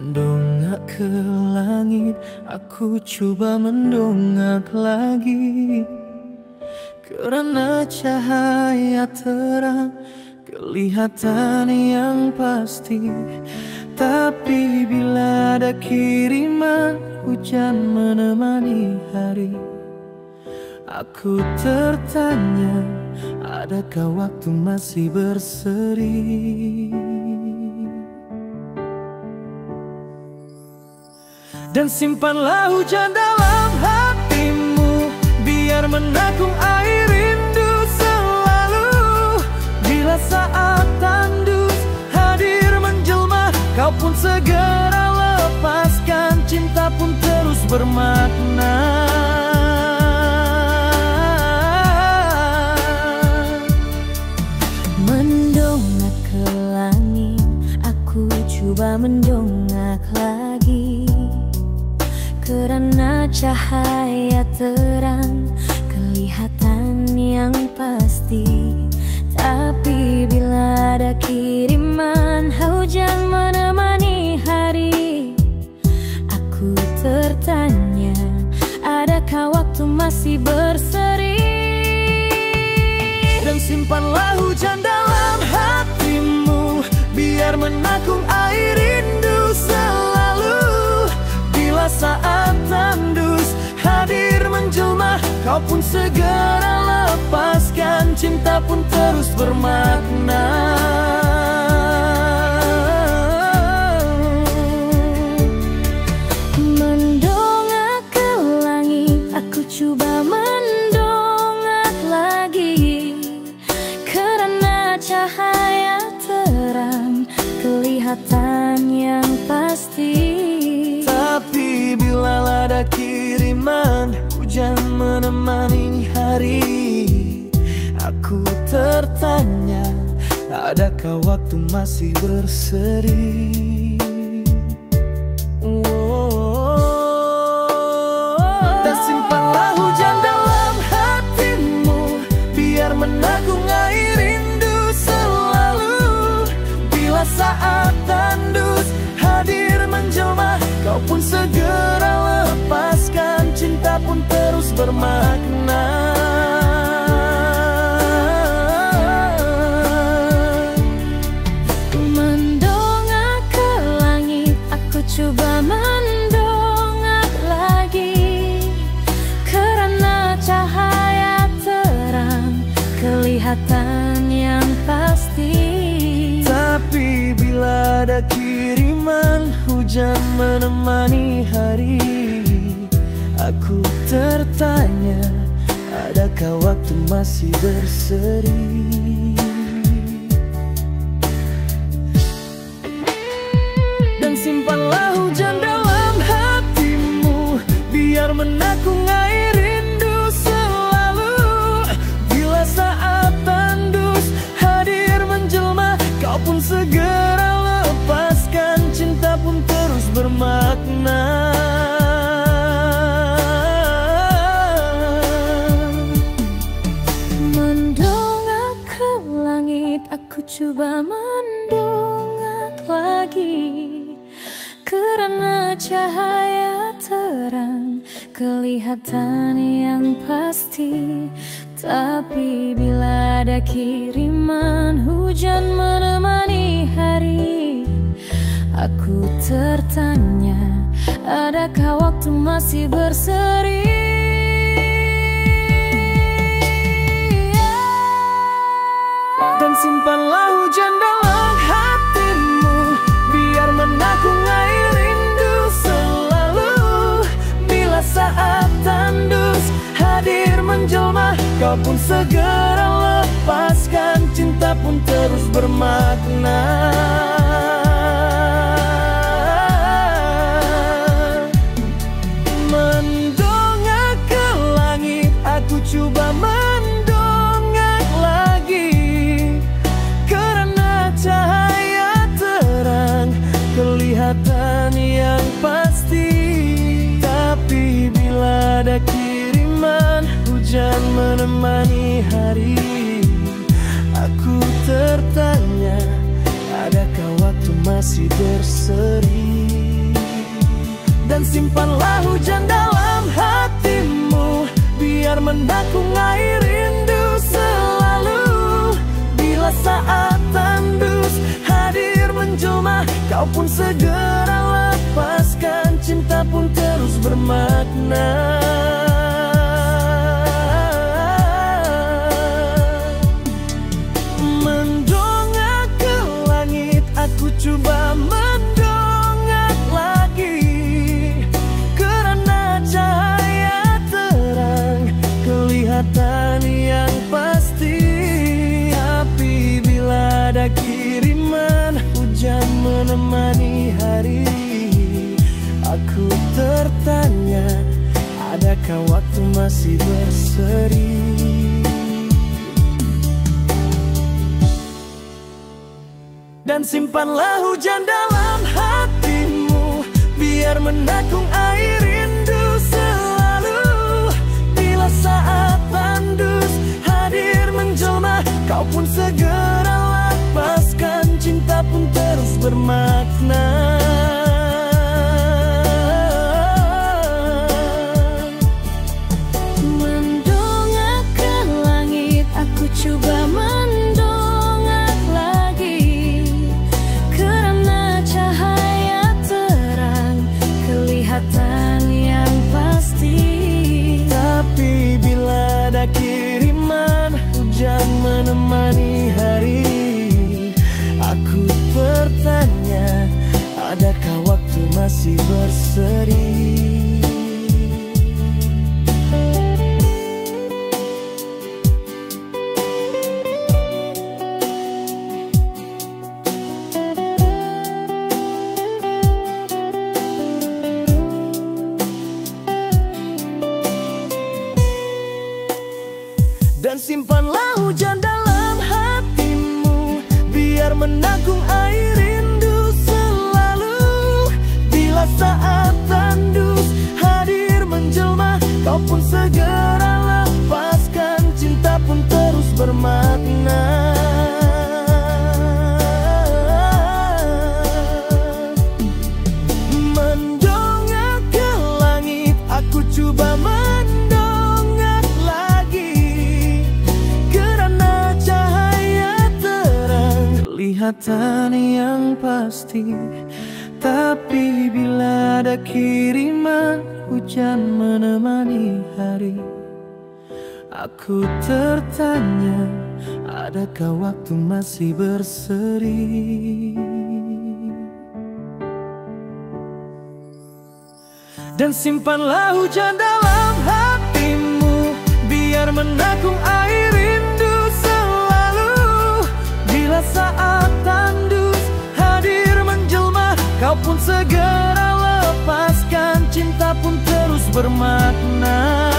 Mendongak ke langit, aku coba mendongak lagi. Karena cahaya terang kelihatan yang pasti. Tapi bila ada kiriman hujan menemani hari, aku tertanya, adakah waktu masih berseri? Dan simpanlah hujan dalam hatimu, biar menakung air rindu selalu. Bila saat tandus hadir menjelma, kau pun segera lepaskan, cinta pun terus bermakna. Mendongak ke langit, aku coba mendongak lagi. Karena cahaya terang kelihatan yang pasti. Tapi bila ada kiriman hujan menemani hari, aku tertanya, adakah waktu masih berseri? Dan simpanlah hujan dalam hatimu, biar menakung air rindu selalu. Bila saat tandus hadir menjelma, kau pun segera lepaskan, cinta pun terus bermakna. Mendongak ke langit, aku coba mendongak lagi. Karena cahaya terang kelihatan yang pasti. Tapi bila ada kiriman hujan menemani hari, aku tertanya, adakah waktu masih berseri? Dan simpanlah hujan dalam hatimu, biar menakung air rindu selalu. Bila saat tandus hadir menjelma, kau pun segera lepaskan, cinta pun terus bermakna. Mendongak ke langit, aku coba mendongak lagi. Karena cahaya terang kelihatan yang pasti. Tapi bila ada kiriman hujan menemani hari, aku tertanya, adakah waktu masih berseri? Dan simpanlah hujan dalam hatimu, biar menakung air rindu selalu. Bila saat tandus hadir menjelma, kau pun segera lepaskan, cinta pun terus bermakna. Mendongak ke langit, aku coba mendongak lagi. Karena cahaya terang kelihatan yang pasti. Tapi bila ada kiriman hujan menemani hari, aku tertanya, adakah waktu masih berseri? Dan simpanlah hujan dalam hatimu, biar menakung air rindu selalu. Bila saat tandus hadir menjelma, kau pun segera lepaskan, cinta pun terus bermakna. Mendongak ke langit, aku coba mendongak lagi. Karena cahaya terang kelihatan yang pasti. Tapi bila ada kiriman hujan menemani hari, aku tertanya, adakah waktu masih berseri? Dan simpanlah hujan dalam hatimu, biar mendakung air rindu selalu. Bila saat tandus hadir menjelma, kau pun segera lepaskan, cinta pun terus bermakna. Mendongak ke langit, aku coba mendongak lagi, karena cahaya terang kelihatan yang pasti. Tapi bila ada kiriman hujan menemani hari, aku tertanya, adakah waktu masih berseri? Dan simpanlah hujan dalam hatimu, biar mendakung air rindu selalu. Bila saat tandus hadir menjelma, kau pun segera lepaskan, cinta pun terus bermakna. Mendongak ke langit, aku coba mendongak lagi, karena cahaya terang kelihatan yang pasti. Tapi bila ada kiriman hujan menemani hari, aku bertanya, adakah waktu masih berseri? Dan simpanlah hujan dalam hatimu, biar menanggung air rindu selalu. Bila saat tandus hadir menjelma, kau pun segera lepaskan, cinta pun terus bermakna. Mendongak ke langit, aku coba mendongak lagi, karena cahaya terang kelihatan yang pasti. Tapi bila ada kiriman hujan menemani hari, aku tertanya, adakah waktu masih berseri? Dan simpanlah hujan dalam hatimu, biar menanggung air rindu selalu. Bila saat tandus hadir menjelma, kau pun segera lepaskan, cinta pun terus bermakna.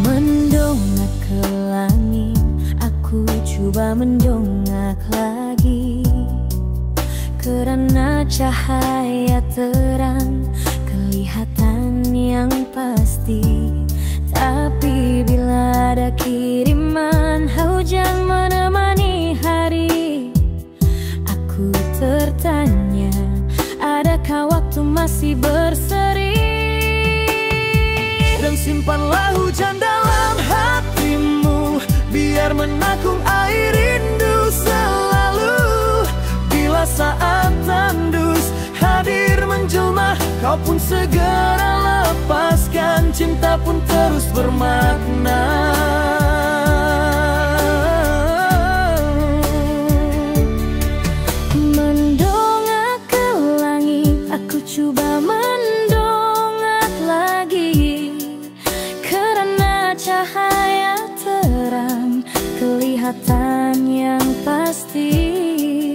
Mendongak ke langit, aku coba mendongak lagi, karena cahaya terang kelihatan yang pasti. Tapi bila ada kiriman hujan menemani hari, aku tertanya, adakah waktu masih berseri? Dan simpanlah hujan dalam hatimu, biar menanggung air rindu selalu. Bila saat tandus hadir menjelma, kau pun segera lepaskan, cinta pun terus bermakna. Mendongak ke langit, aku coba mendongak lagi, karena cahaya terang kelihatan yang pasti.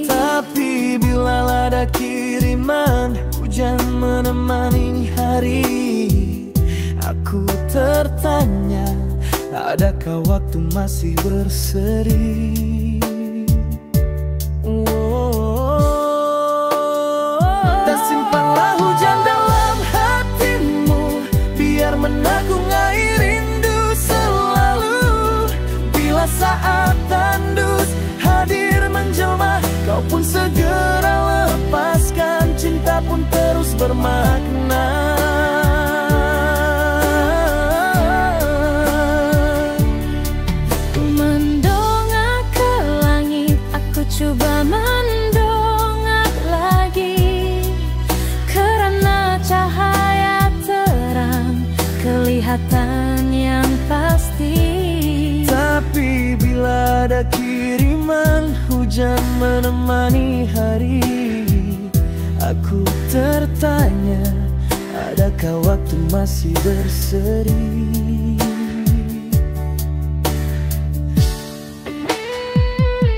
Tapi bila ada kiriman hujan menemani hari, aku tertanya, adakah waktu masih berseri? Dan simpanlah hujan dalam hatimu, biar menanggung air rindu selalu. Bila saat tandus hadir menjelma, kau pun segera lepaskan, cinta pun terus bermakna. Mendongak ke langit, aku coba mendongak lagi, karena cahaya terang kelihatan yang pasti. Tapi bila ada kiriman hujan menemani hari, aku tertanya, adakah waktu masih berseri?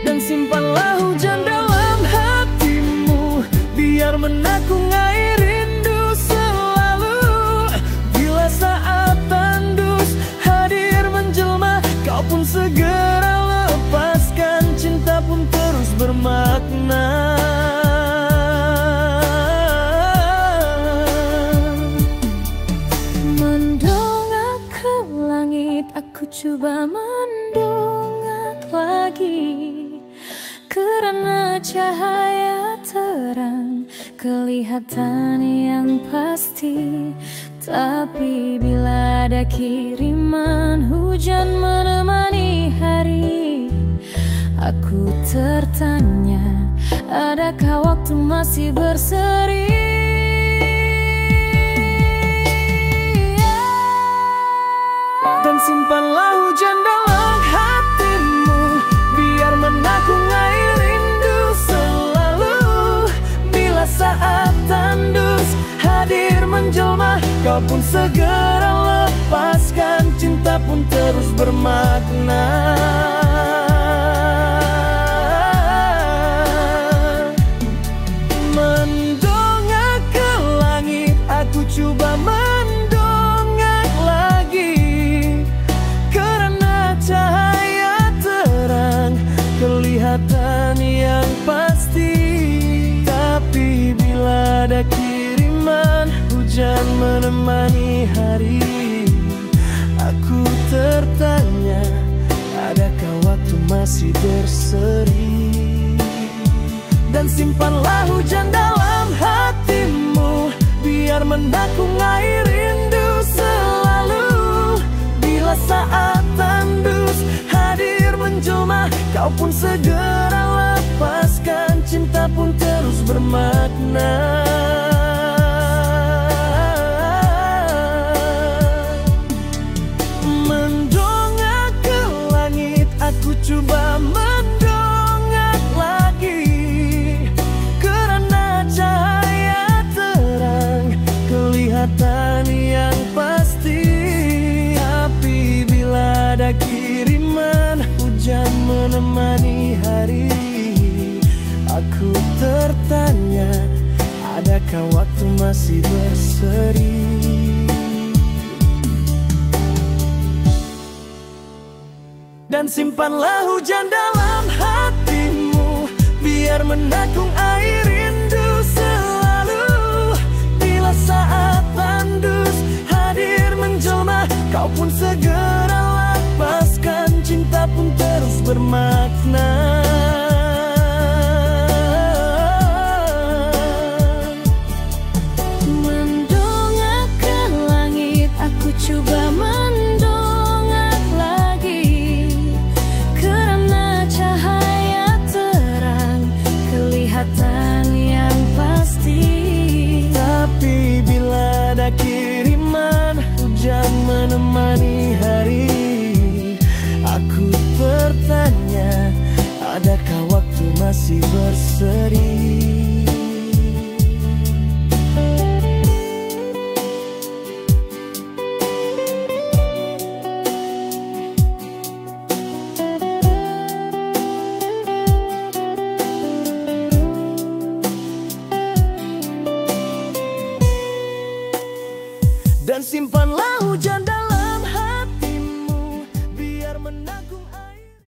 Dan simpanlah hujan dalam hatimu, biar menakung air rindu selalu. Bila saat tandus hadir menjelma, kau pun segera lepaskan, cinta pun terus bermakna. Mendongak ke langit, aku coba mendongak lagi, karena cahaya terang kelihatan yang pasti. Tapi bila ada kiriman hujan menemani hari, aku tertanya, adakah waktu masih berseri? Dan simpanlah hujan dalam hatimu, biar menakung air rindu selalu. Bila saat tandus hadir menjelma, kau pun segera lepaskan, cinta pun terus bermakna. Mendongak ke langit, aku coba mendongak lagi, karena cahaya terang kelihatan yang pasti. Tapi bila ada kiriman hujan menemani hari, aku tertanya, adakah waktu masih berseri? Dan simpanlah hujan dalam hatimu, biar menakung air rindu selalu. Bila saat tandus hadir menjelma, kau pun segera lepaskan, cinta pun terus bermakna. Mendongak ke langit, aku coba mendongak lagi, karena cahaya terang kelihatan yang pasti. Tapi bila ada kiriman hujan menemani hari, aku tertanya, adakah waktu masih berseri? Dan simpanlah hujan dalam hatimu, biar menakung air rindu selalu. Bila saat tandus hadir menjelma, kau pun segera lepaskan, cinta pun terus bermakna. Mendongak ke langit, aku coba mendongak lagi, karena cahaya terang kelihatan yang pasti. Tapi bila ada kiriman hujan menemani hari, aku tertanya, adakah waktu masih berseri?